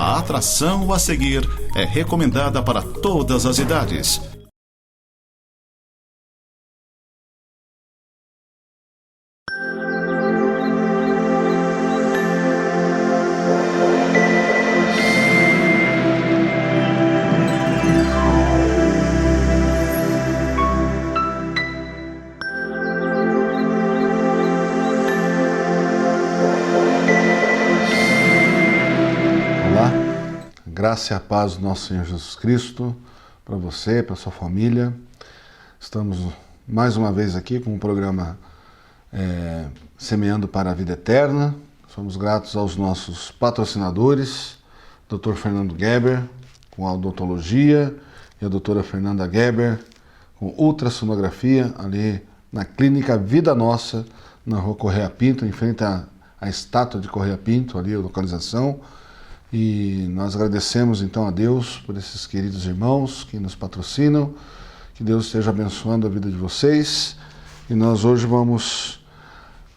A atração a seguir é recomendada para todas as idades. Graça e a paz do nosso Senhor Jesus Cristo, para você, para sua família. Estamos mais uma vez aqui com o programa Semeando para a Vida Eterna. Somos gratos aos nossos patrocinadores, Dr. Fernando Geber, com a odontologia, e a doutora Fernanda Geber, com ultrassonografia, ali na Clínica Vida Nossa, na Rua Correia Pinto, em frente à estátua de Correia Pinto, ali a localização. E nós agradecemos então a Deus por esses queridos irmãos que nos patrocinam, que Deus esteja abençoando a vida de vocês. E nós hoje vamos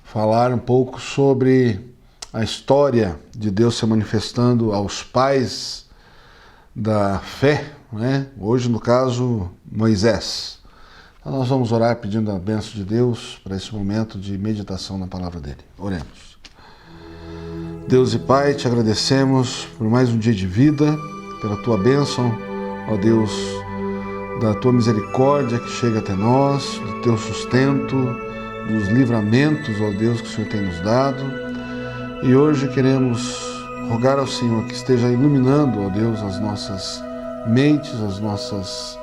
falar um pouco sobre a história de Deus se manifestando aos pais da fé, né? Hoje no caso Moisés. Então nós vamos orar pedindo a bênção de Deus para esse momento de meditação na palavra dele. Oremos. Deus e Pai, te agradecemos por mais um dia de vida, pela tua bênção, ó Deus, da tua misericórdia que chega até nós, do teu sustento, dos livramentos, ó Deus, que o Senhor tem nos dado. E hoje queremos rogar ao Senhor que esteja iluminando, ó Deus, as nossas mentes, as nossas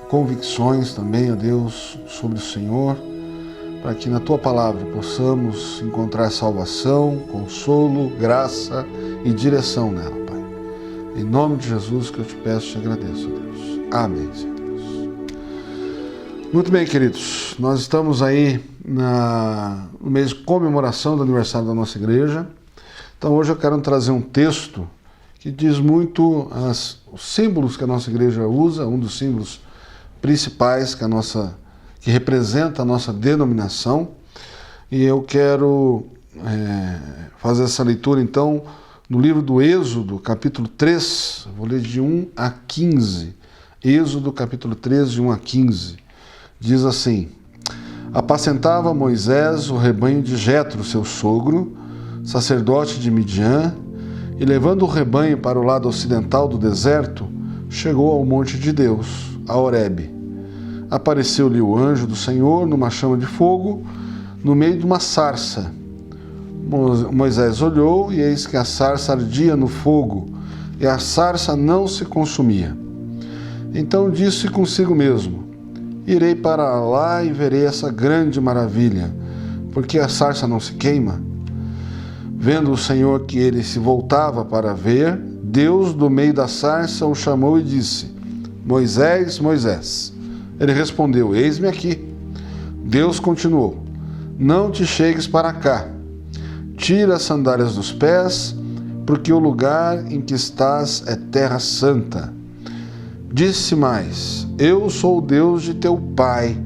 convicções também, ó Deus, sobre o Senhor, para que na Tua Palavra possamos encontrar salvação, consolo, graça e direção nela, Pai. Em nome de Jesus que eu te peço e te agradeço, Deus. Amém, Senhor Deus. Muito bem, queridos, nós estamos aí no mês de comemoração do aniversário da nossa igreja. Então hoje eu quero trazer um texto que diz muito os símbolos que a nossa igreja usa, um dos símbolos principais que representa a nossa denominação, e eu quero fazer essa leitura então no livro do Êxodo, capítulo 3, vou ler de 1 a 15, Êxodo capítulo 3, de 1 a 15, diz assim: Apacentava Moisés o rebanho de Jetro, seu sogro, sacerdote de Midian, e levando o rebanho para o lado ocidental do deserto, chegou ao monte de Deus, a Horebe. Apareceu-lhe o anjo do Senhor numa chama de fogo, no meio de uma sarça. Moisés olhou, e eis que a sarça ardia no fogo, e a sarça não se consumia. Então disse consigo mesmo: Irei para lá e verei essa grande maravilha, porque a sarça não se queima. Vendo o Senhor que ele se voltava para ver, Deus do meio da sarça o chamou e disse: Moisés, Moisés. Ele respondeu: Eis-me aqui. Deus continuou: Não te chegues para cá. Tira as sandálias dos pés, porque o lugar em que estás é terra santa. Disse mais: Eu sou o Deus de teu pai,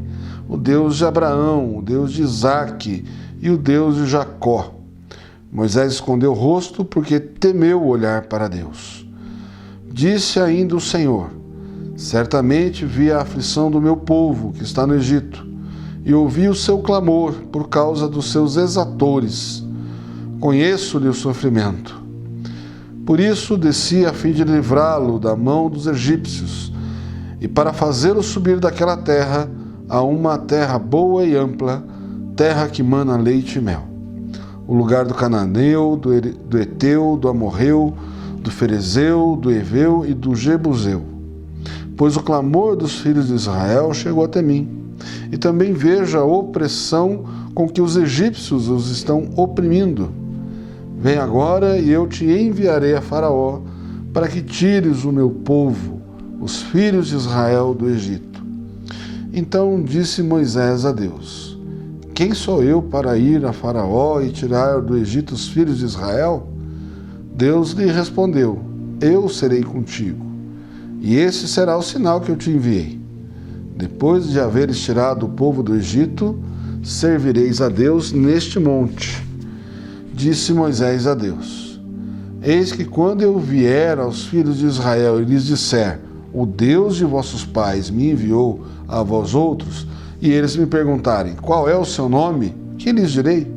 o Deus de Abraão, o Deus de Isaque e o Deus de Jacó. Moisés escondeu o rosto porque temeu olhar para Deus. Disse ainda o Senhor: Certamente vi a aflição do meu povo que está no Egito, e ouvi o seu clamor por causa dos seus exatores. Conheço-lhe o sofrimento. Por isso desci a fim de livrá-lo da mão dos egípcios, e para fazê-lo subir daquela terra a uma terra boa e ampla, terra que mana leite e mel. O lugar do cananeu, do Eteu, do Amorreu, do Ferezeu, do Eveu e do Jebuseu. Pois o clamor dos filhos de Israel chegou até mim, e também vejo a opressão com que os egípcios os estão oprimindo. Vem agora e eu te enviarei a Faraó, para que tires o meu povo, os filhos de Israel, do Egito. Então disse Moisés a Deus: Quem sou eu para ir a Faraó e tirar do Egito os filhos de Israel? Deus lhe respondeu: Eu serei contigo. E esse será o sinal que eu te enviei. Depois de haveres tirado o povo do Egito, servireis a Deus neste monte. Disse Moisés a Deus: Eis que quando eu vier aos filhos de Israel e lhes disser, o Deus de vossos pais me enviou a vós outros, e eles me perguntarem, qual é o seu nome? Que lhes direi?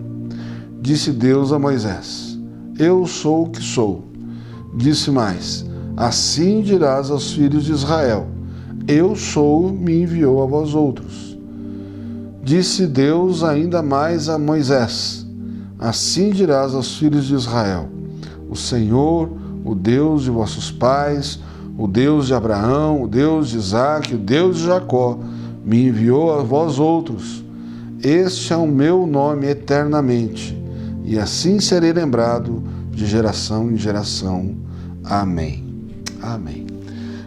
Disse Deus a Moisés, eu sou o que sou. Disse mais, assim dirás aos filhos de Israel, eu sou, me enviou a vós outros. Disse Deus ainda mais a Moisés, assim dirás aos filhos de Israel, o Senhor, o Deus de vossos pais, o Deus de Abraão, o Deus de Isaque, o Deus de Jacó, me enviou a vós outros. Este é o meu nome eternamente, e assim serei lembrado de geração em geração. Amém. Amém.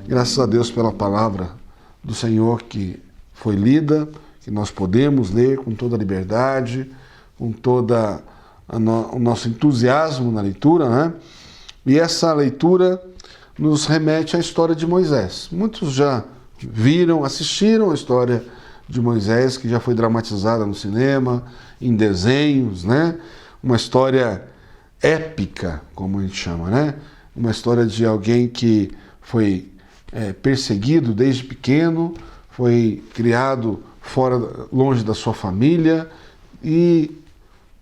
Graças a Deus pela palavra do Senhor que foi lida, que nós podemos ler com toda a liberdade, com toda o nosso entusiasmo na leitura, né? E essa leitura nos remete à história de Moisés. Muitos já viram, assistiram a história de Moisés, que já foi dramatizada no cinema, em desenhos, né? Uma história épica, como a gente chama, né? Uma história de alguém que foi perseguido desde pequeno, foi criado longe da sua família e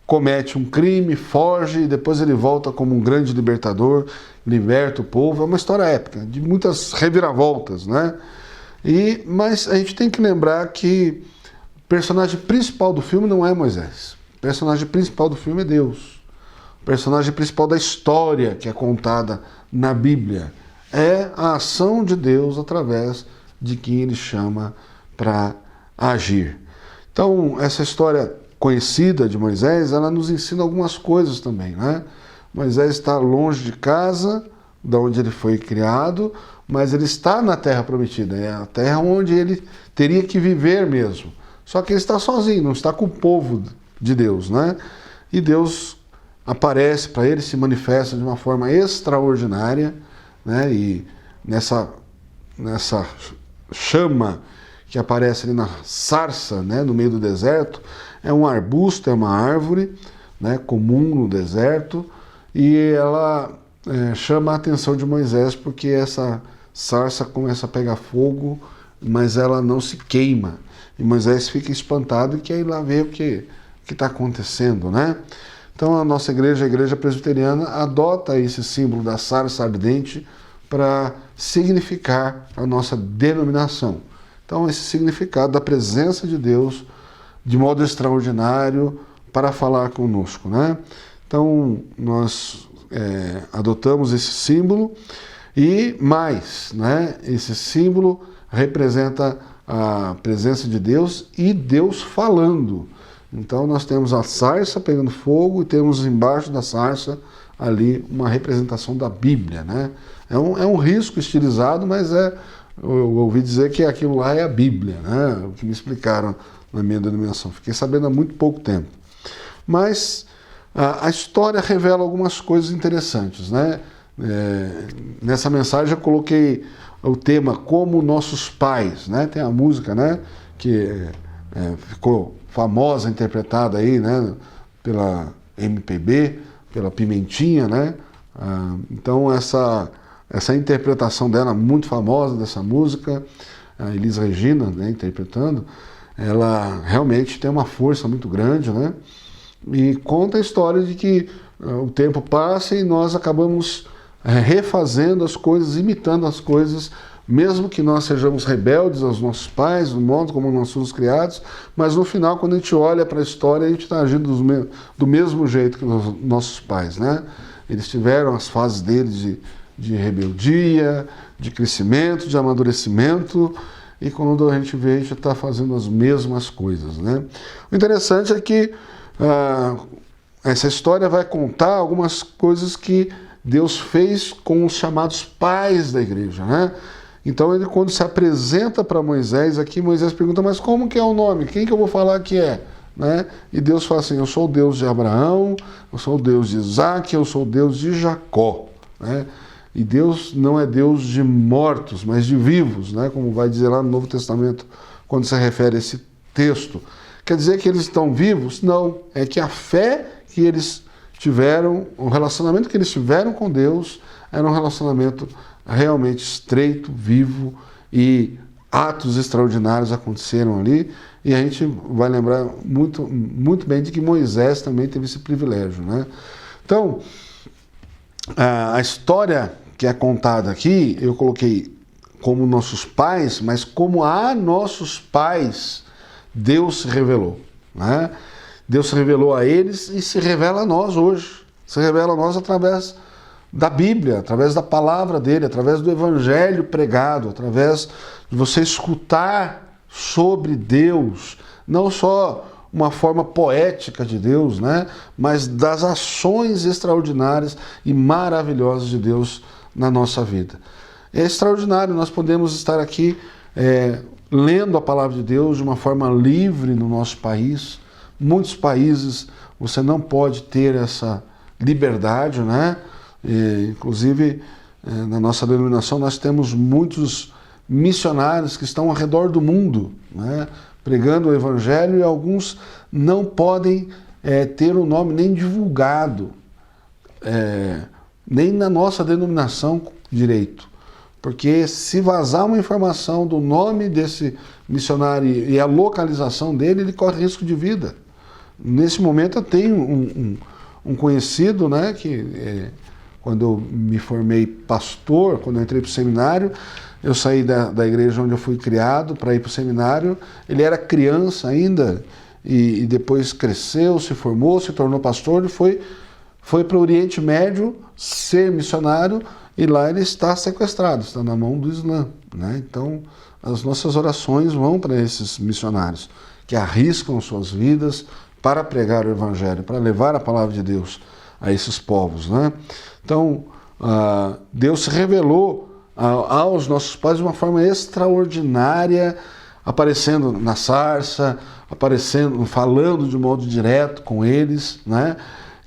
comete um crime, foge e depois ele volta como um grande libertador, liberta o povo. É uma história épica, de muitas reviravoltas, né? Mas a gente tem que lembrar que o personagem principal do filme não é Moisés. O personagem principal do filme é Deus. O personagem principal da história que é contada na Bíblia é a ação de Deus através de quem ele chama para agir. Então, essa história conhecida de Moisés, ela nos ensina algumas coisas também, né? Moisés está longe de casa, de onde ele foi criado, mas ele está na Terra Prometida, é a terra onde ele teria que viver mesmo. Só que ele está sozinho, não está com o povo de Deus, né? E Deus aparece para ele, se manifesta de uma forma extraordinária, né? E nessa chama que aparece ali na sarça, né? No meio do deserto, é um arbusto, é uma árvore, né? Comum no deserto, e ela chama a atenção de Moisés porque essa sarça começa a pegar fogo, mas ela não se queima. E Moisés fica espantado e quer ir lá ver o que está acontecendo, né? Então a nossa igreja, a igreja presbiteriana, adota esse símbolo da sarça ardente para significar a nossa denominação. Então esse significado da presença de Deus de modo extraordinário para falar conosco, né? Então nós adotamos esse símbolo e mais, né? Esse símbolo representa a presença de Deus e Deus falando. Então nós temos a sarça pegando fogo e temos embaixo da sarça ali uma representação da Bíblia, né? É um risco estilizado, mas eu ouvi dizer que aquilo lá é a Bíblia, né? O que me explicaram na minha denominação. Fiquei sabendo há muito pouco tempo. Mas a história revela algumas coisas interessantes, né? Nessa mensagem eu coloquei o tema Como Nossos Pais, né? Tem a música, né? Que ficou famosa, interpretada aí, né? Pela MPB, pela Pimentinha, né? Então essa interpretação dela, muito famosa dessa música, a Elis Regina, né, interpretando, ela realmente tem uma força muito grande, né? E conta a história de que o tempo passa e nós acabamos refazendo as coisas, imitando as coisas, mesmo que nós sejamos rebeldes aos nossos pais, do modo como nós fomos criados, mas no final, quando a gente olha para a história, a gente está agindo do mesmo jeito que os nossos pais, né? Eles tiveram as fases deles de rebeldia, de crescimento, de amadurecimento, e quando a gente vê, a gente está fazendo as mesmas coisas, né? O interessante é que essa história vai contar algumas coisas que Deus fez com os chamados pais da igreja, né? Então ele, quando se apresenta para Moisés aqui, Moisés pergunta, mas como que é o nome? Quem que eu vou falar que é? Né? E Deus fala assim, eu sou o Deus de Abraão, eu sou o Deus de Isaque, eu sou o Deus de Jacó, né? E Deus não é Deus de mortos, mas de vivos, né? Como vai dizer lá no Novo Testamento, quando se refere a esse texto. Quer dizer que eles estão vivos? Não, é que a fé que eles o relacionamento que eles tiveram com Deus era um relacionamento realmente estreito, vivo, e atos extraordinários aconteceram ali, e a gente vai lembrar muito, muito bem de que Moisés também teve esse privilégio, né? Então, a história que é contada aqui, eu coloquei como nossos pais, mas como a nossos pais Deus se revelou, né? Deus se revelou a eles e se revela a nós hoje. Se revela a nós através da Bíblia, através da palavra dele, através do evangelho pregado, através de você escutar sobre Deus, não só uma forma poética de Deus, né, mas das ações extraordinárias e maravilhosas de Deus na nossa vida. É extraordinário, nós podemos estar aqui lendo a palavra de Deus de uma forma livre no nosso país. Muitos países você não pode ter essa liberdade, né? Inclusive, na nossa denominação, nós temos muitos missionários que estão ao redor do mundo, né, pregando o evangelho, e alguns não podem ter o nome nem divulgado, nem na nossa denominação direito. Porque se vazar uma informação do nome desse missionário e a localização dele, ele corre risco de vida. Nesse momento eu tenho um conhecido, né, que quando eu me formei pastor, quando eu entrei para o seminário, eu saí da igreja onde eu fui criado para ir para o seminário. Ele era criança ainda e depois cresceu, se formou, se tornou pastor e foi para o Oriente Médio ser missionário, e lá ele está sequestrado, está na mão do Islã, né? Então as nossas orações vão para esses missionários que arriscam suas vidas para pregar o evangelho, para levar a palavra de Deus a esses povos, né? Então, Deus se revelou aos nossos pais de uma forma extraordinária, aparecendo na sarça, aparecendo, falando de modo direto com eles, né?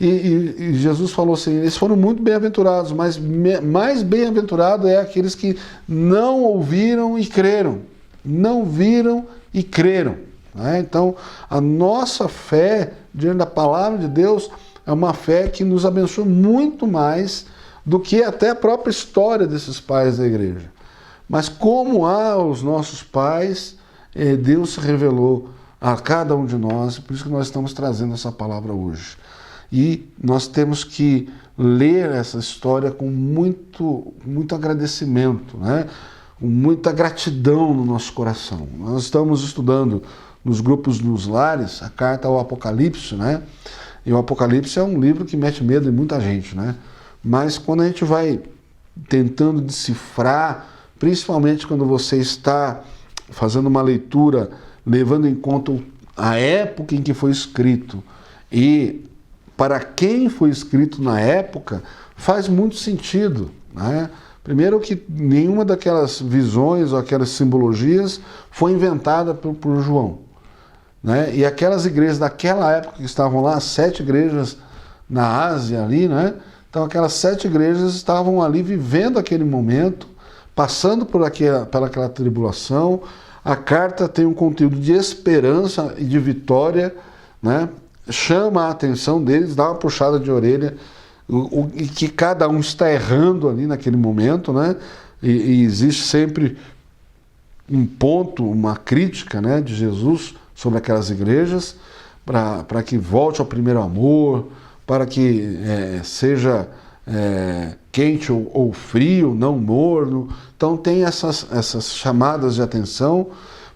E Jesus falou assim, eles foram muito bem-aventurados, mas mais bem-aventurado é aqueles que não ouviram e creram. Não viram e creram, né? Então, a nossa fé diante da palavra de Deus é uma fé que nos abençoa muito mais do que até a própria história desses pais da igreja. Mas como aos nossos pais, Deus se revelou a cada um de nós, por isso que nós estamos trazendo essa palavra hoje. E nós temos que ler essa história com muito agradecimento, né? Com muita gratidão no nosso coração. Nós estamos estudando nos grupos nos lares a carta ao Apocalipse, né? E o Apocalipse é um livro que mete medo em muita gente, né? Mas quando a gente vai tentando decifrar, principalmente quando você está fazendo uma leitura, levando em conta a época em que foi escrito e para quem foi escrito na época, faz muito sentido, né? Primeiro que nenhuma daquelas visões ou aquelas simbologias foi inventada por João, né? E aquelas igrejas daquela época que estavam lá, 7 igrejas na Ásia ali, né? Então aquelas 7 igrejas estavam ali vivendo aquele momento, passando por aquela tribulação. A carta tem um conteúdo de esperança e de vitória, né? Chama a atenção deles, dá uma puxada de orelha, e que cada um está errando ali naquele momento, né? E existe sempre um ponto, uma crítica, né, de Jesus sobre aquelas igrejas, para que volte ao primeiro amor, para que seja quente ou frio, não morno. Então tem essas chamadas de atenção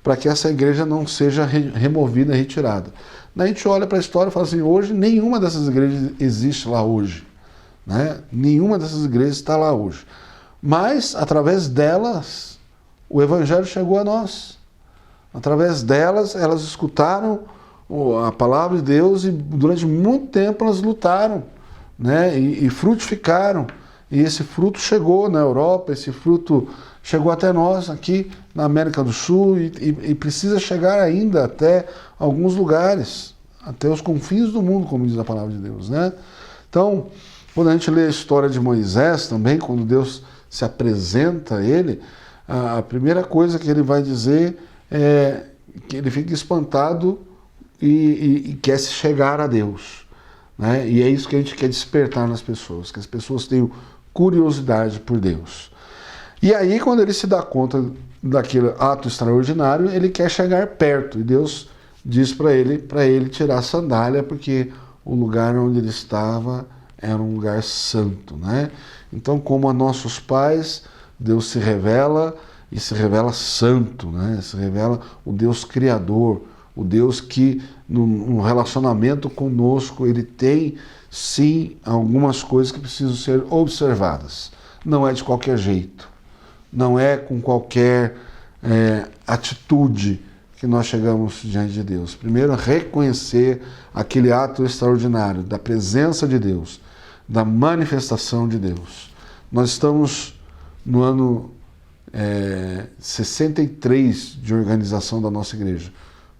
para que essa igreja não seja removida, retirada. Daí a gente olha para a história e fala assim, hoje nenhuma dessas igrejas existe lá hoje, né? Nenhuma dessas igrejas está lá hoje. Mas, através delas, o evangelho chegou a nós. Através delas, elas escutaram a palavra de Deus e durante muito tempo elas lutaram, né? E frutificaram. E esse fruto chegou na Europa, esse fruto chegou até nós aqui na América do Sul e precisa chegar ainda até alguns lugares, até os confins do mundo, como diz a palavra de Deus, né? Então, quando a gente lê a história de Moisés também, quando Deus se apresenta a ele, a primeira coisa que ele vai dizer é que ele fica espantado e quer se chegar a Deus, né? E é isso que a gente quer despertar nas pessoas, que as pessoas tenham curiosidade por Deus. E aí, quando ele se dá conta daquele ato extraordinário, ele quer chegar perto, e Deus diz para ele tirar a sandália, porque o lugar onde ele estava era um lugar santo, né? Então, como a nossos pais, Deus se revela, e se revela santo, né? Se revela o Deus Criador, o Deus que no relacionamento conosco ele tem sim algumas coisas que precisam ser observadas. Não é de qualquer jeito, não é com qualquer atitude que nós chegamos diante de Deus. Primeiro, reconhecer aquele ato extraordinário da presença de Deus, da manifestação de Deus. Nós estamos no ano 63 de organização da nossa igreja,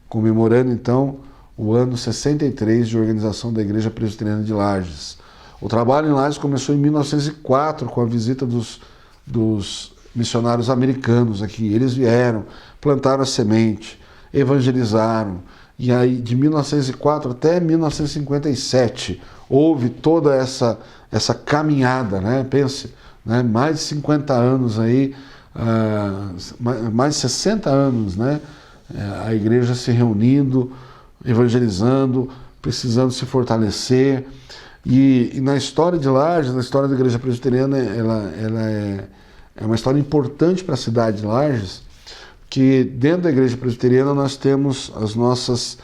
comemorando então o ano 63 de organização da Igreja Presbiteriana de Lages. O trabalho em Lages começou em 1904 com a visita dos missionários americanos aqui. Eles vieram, plantaram a semente, evangelizaram, e aí de 1904 até 1957 houve toda essa caminhada, né? Pense, né? Mais de 50 anos aí, mais de 60 anos, né? A igreja se reunindo, evangelizando, precisando se fortalecer. E na história de Lages, na história da Igreja Presbiteriana, ela é uma história importante para a cidade de Lages, que dentro da Igreja Presbiteriana nós temos as nossas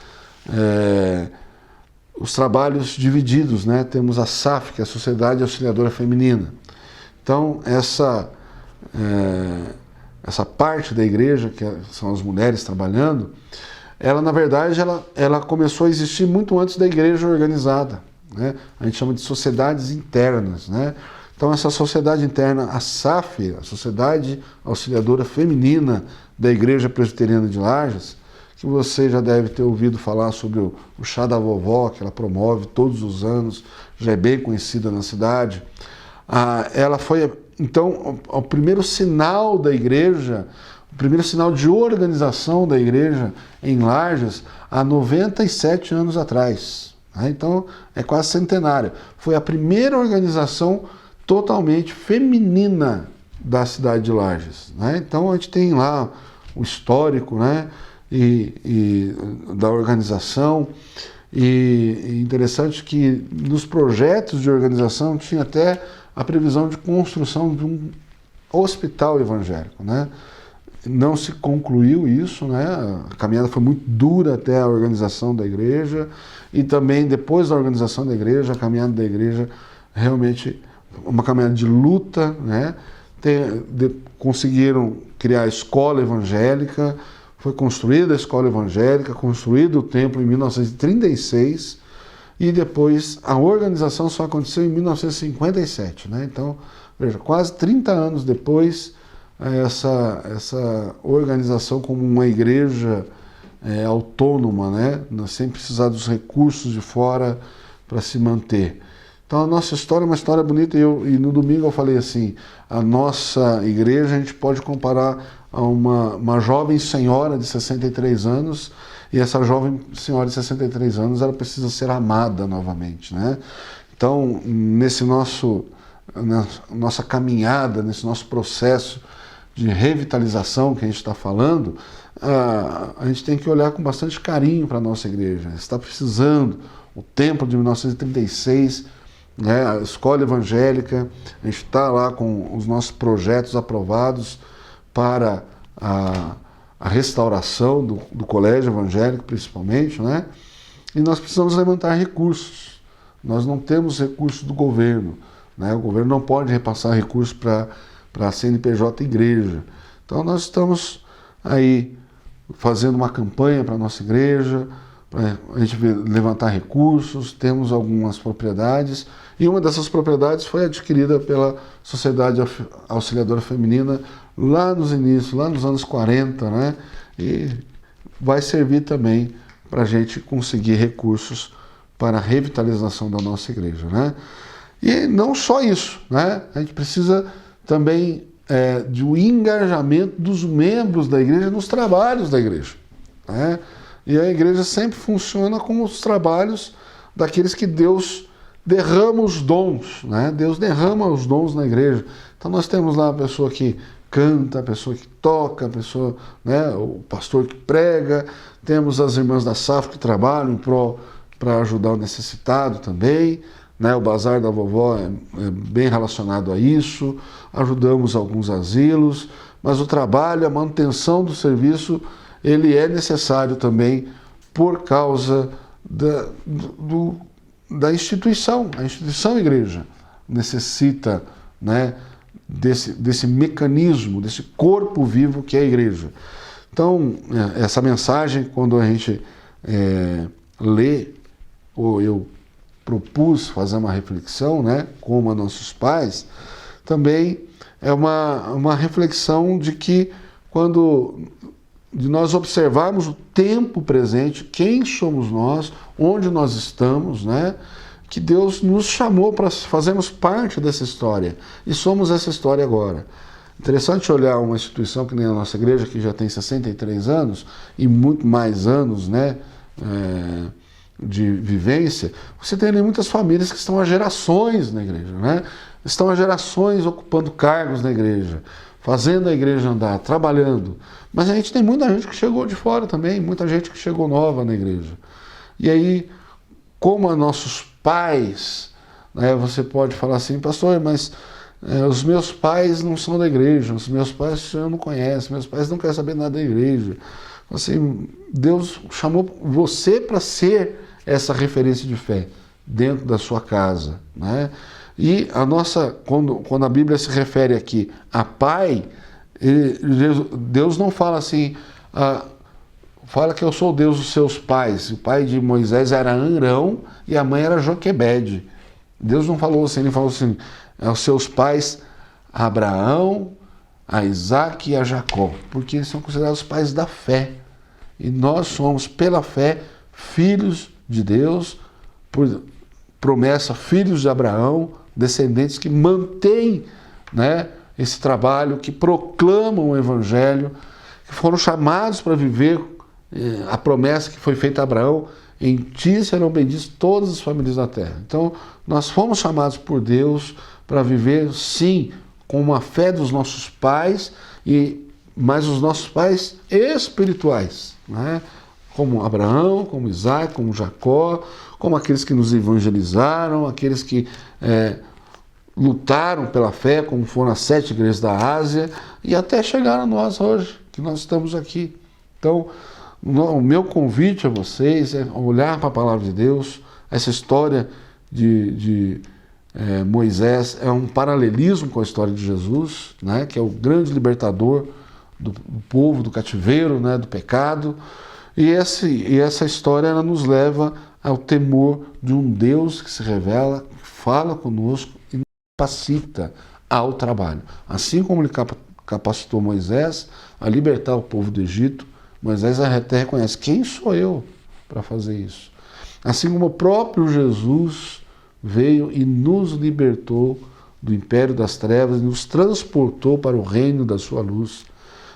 os trabalhos divididos, né? Temos a SAF, que é a Sociedade Auxiliadora Feminina. Então essa parte da igreja, que são as mulheres trabalhando, ela na verdade ela começou a existir muito antes da igreja organizada, né? A gente chama de sociedades internas, né? Então essa sociedade interna, a SAF, a Sociedade Auxiliadora Feminina da Igreja Presbiteriana de Lages, que você já deve ter ouvido falar sobre o chá da vovó, que ela promove todos os anos, já é bem conhecida na cidade. Ela foi, então, o primeiro sinal da igreja, o primeiro sinal de organização da igreja em Lages há 97 anos atrás. Então, é quase centenária. Foi a primeira organização totalmente feminina da cidade de Lages. Então, a gente tem lá o histórico, né? e da organização. E interessante que nos projetos de organização tinha até a previsão de construção de um hospital evangélico, né? Não se concluiu isso, né? A caminhada foi muito dura até a organização da igreja, e também depois da organização da igreja, a caminhada da igreja realmente uma caminhada de luta, né? Conseguiram criar a escola evangélica, foi construída a escola evangélica, construído o templo em 1936, e depois a organização só aconteceu em 1957, né? Então, veja, quase 30 anos depois, essa organização como uma igreja autônoma, né? Sem precisar dos recursos de fora para se manter. Então a nossa história é uma história bonita, e no domingo eu falei assim, a nossa igreja a gente pode comparar a uma jovem senhora de 63 anos, e essa jovem senhora de 63 anos, ela precisa ser amada novamente, né? Então, nossa caminhada, nesse nosso processo de revitalização que a gente está falando, a gente tem que olhar com bastante carinho para a nossa igreja. Está precisando, o templo de 1936, né, a escola evangélica, a gente está lá com os nossos projetos aprovados para a restauração do colégio evangélico, principalmente, né? E nós precisamos levantar recursos. Nós não temos recursos do governo, né? O governo não pode repassar recursos para a CNPJ igreja. Então nós estamos aí fazendo uma campanha para a nossa igreja, para a gente levantar recursos. Temos algumas propriedades, e uma dessas propriedades foi adquirida pela Sociedade Auxiliadora Feminina lá nos inícios, lá nos anos 40, né? E vai servir também para a gente conseguir recursos para a revitalização da nossa igreja, né? E não só isso, né? A gente precisa também de um engajamento dos membros da igreja nos trabalhos da igreja, né? E a igreja sempre funciona com os trabalhos daqueles que Deus derrama os dons, né? Deus derrama os dons na igreja. Então nós temos lá a pessoa que canta, a pessoa que toca, a pessoa, né, o pastor que prega, temos as irmãs da SAF que trabalham para ajudar o necessitado também, né? O Bazar da Vovó é bem relacionado a isso, ajudamos alguns asilos, mas o trabalho, a manutenção do serviço, ele é necessário também por causa da instituição. A instituição igreja necessita, né, desse mecanismo, desse corpo vivo que é a igreja. Então, essa mensagem, quando a gente lê, ou eu propus fazer uma reflexão, né, como a nossos pais, também é uma reflexão de que de nós observarmos o tempo presente, quem somos nós, onde nós estamos, né? Que Deus nos chamou para fazermos parte dessa história. E somos essa história agora. Interessante olhar uma instituição que nem a nossa igreja, que já tem 63 anos, e muito mais anos, né, de vivência. Você tem ali muitas famílias que estão há gerações na igreja, né? Estão há gerações ocupando cargos na igreja, fazendo a igreja andar, trabalhando. Mas a gente tem muita gente que chegou de fora também, muita gente que chegou nova na igreja. E aí, como a nossos pais, né, você pode falar assim, pastor, mas os meus pais não são da igreja, os meus pais o senhor não conhece, meus pais não querem saber nada da igreja. Assim, Deus chamou você para ser essa referência de fé dentro da sua casa, né? E quando a Bíblia se refere aqui a pai, Deus não fala assim, fala que eu sou o Deus dos seus pais. O pai de Moisés era Arão e a mãe era Joquebede. Deus não falou assim, ele falou assim, os seus pais Abraão, a Isaac e a Jacó, porque eles são considerados os pais da fé. E nós somos, pela fé, filhos de Deus, por promessa, filhos de Abraão, descendentes que mantêm, né, esse trabalho, que proclamam o Evangelho, que foram chamados para viver a promessa que foi feita a Abraão, em ti serão benditas todas as famílias da terra. Então, nós fomos chamados por Deus para viver, sim, com uma fé dos nossos pais, mas os nossos pais espirituais, né? Como Abraão, como Isaac, como Jacó, como aqueles que nos evangelizaram, aqueles que lutaram pela fé, como foram as 7 igrejas da Ásia, e até chegaram a nós hoje, que nós estamos aqui. Então, o meu convite a vocês é olhar para a palavra de Deus. Essa história de Moisés é um paralelismo com a história de Jesus, né, que é o grande libertador do povo, do cativeiro, né, do pecado. E essa história ela nos leva ao temor de um Deus que se revela, que fala conosco e nos capacita ao trabalho. Assim como ele capacitou Moisés a libertar o povo do Egito, Moisés até reconhece, quem sou eu para fazer isso? Assim como o próprio Jesus veio e nos libertou do império das trevas e nos transportou para o reino da sua luz,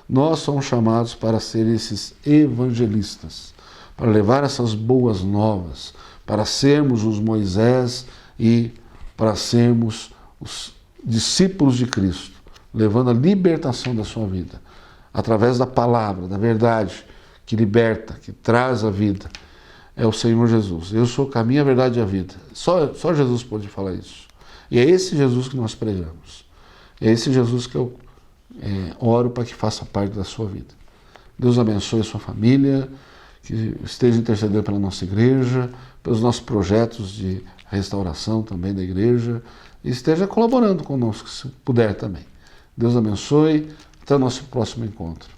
nós somos chamados para ser esses evangelistas, para levar essas boas novas, para sermos os Moisés e para sermos os discípulos de Cristo, levando a libertação da sua vida, através da palavra, da verdade, que liberta, que traz a vida. É o Senhor Jesus. Eu sou o caminho, a verdade e a vida. Só Jesus pode falar isso. E é esse Jesus que nós pregamos. É esse Jesus que eu oro para que faça parte da sua vida. Deus abençoe a sua família, que esteja intercedendo pela nossa igreja, pelos nossos projetos de restauração também da igreja, e esteja colaborando conosco, se puder também. Deus abençoe. Até o nosso próximo encontro.